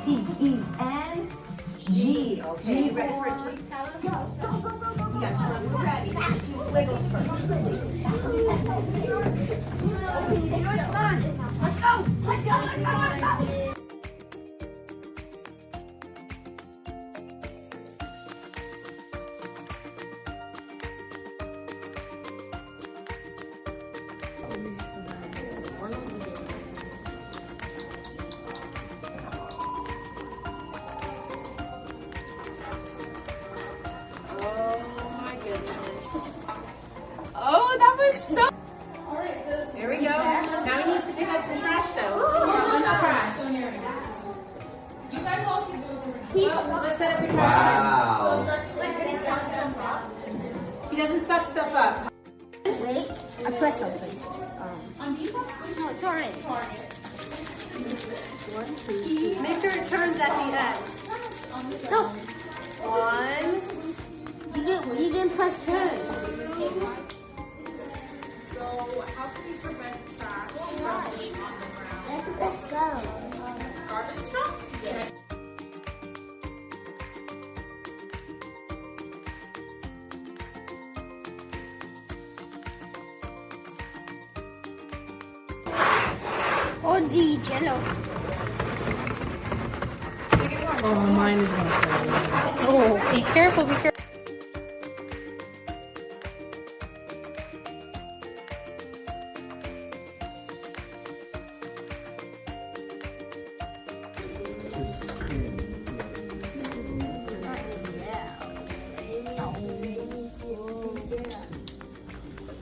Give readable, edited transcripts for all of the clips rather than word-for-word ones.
T-E-N-G. Okay, you ready for a twist? Go, go, go, go, go. Yes, we're ready. Let's do wiggles first. Come on. Let's go. Let's go, let's go, let's go. Oh, that was so. There we go. Now he needs to pick up some trash, though. Trash. You guys all can do it. Let's set up your trash. Wow. He doesn't suck stuff up. Wait, I pressed something. No, it's alright. One, two, three. Make sure it turns at the end. No, One. you didn't press turn. So, how can we prevent trash from being on the ground? Let's go. Garbage truck? Yeah. Or the jello. Oh, mine is not good. Oh, be careful, be careful.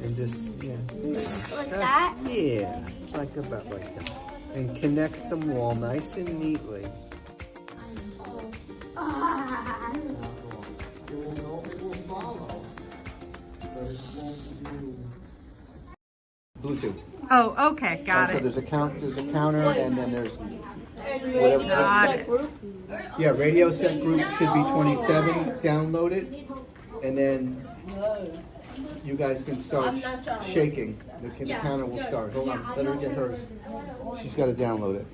And just, yeah. Like that? Yeah, like about like that. And connect them all nice and neatly. Bluetooth. Oh, okay, got So it. there's a counter, and then there's whatever. Got it. Yeah, radio set group should be 27. Download it, and then you guys can start shaking. The counter will start. Hold on, let her get hers. She's got to download it.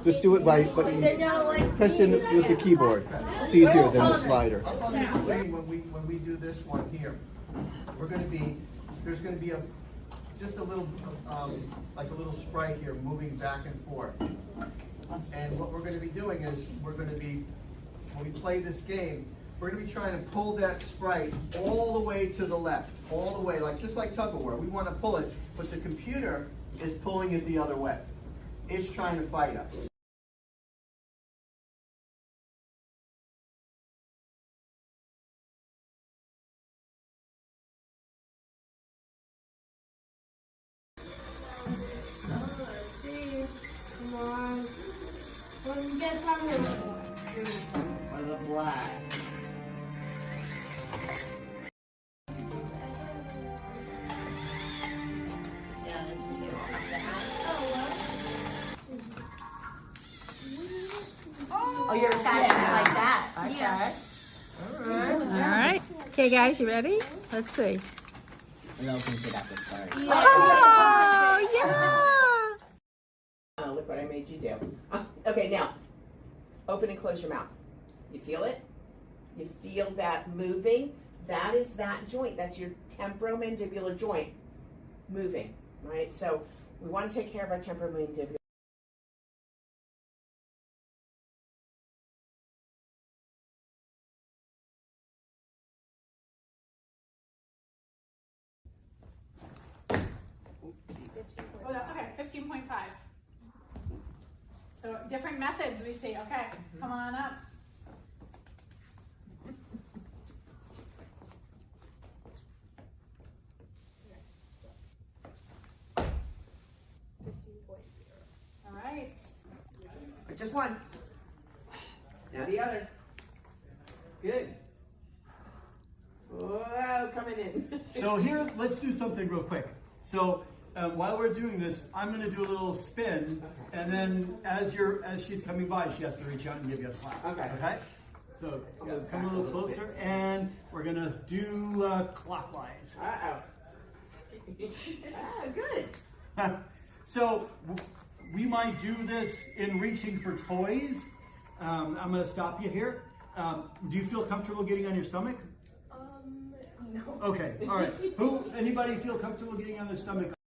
Just do it by press in with the keyboard. It's easier than the slider. On the screen, when we do this one here, there's going to be just a little like a little sprite here moving back and forth. And what we're going to be doing is when we play this game, we're going to be trying to pull that sprite all the way to the left, all the way, just like tug of war. We want to pull it, but the computer is pulling it the other way. It's trying to fight us. Or the black. Oh, you're attaching it like that. Okay. Yeah. All right. Okay, guys, you ready? Let's see. Oh, yeah. Look what I made you do. Okay, now, open and close your mouth. You feel it? You feel that moving? That is that joint. That's your temporomandibular joint moving, right? So we want to take care of our temporomandibular. Oh, that's okay. 15.5. So different methods we see. Okay, come on up. All right. Just one. Now the other. Good. Whoa, coming in. So here, let's do something real quick. So while we're doing this, I'm going to do a little spin, and then as she's coming by, she has to reach out and give you a slap. Okay. Okay. So come a little closer, and we're going to do clockwise. Uh-oh. Ah, good. So we might do this in reaching for toys. I'm going to stop you here. Do you feel comfortable getting on your stomach? No. Okay, all right. Anybody feel comfortable getting on their stomach?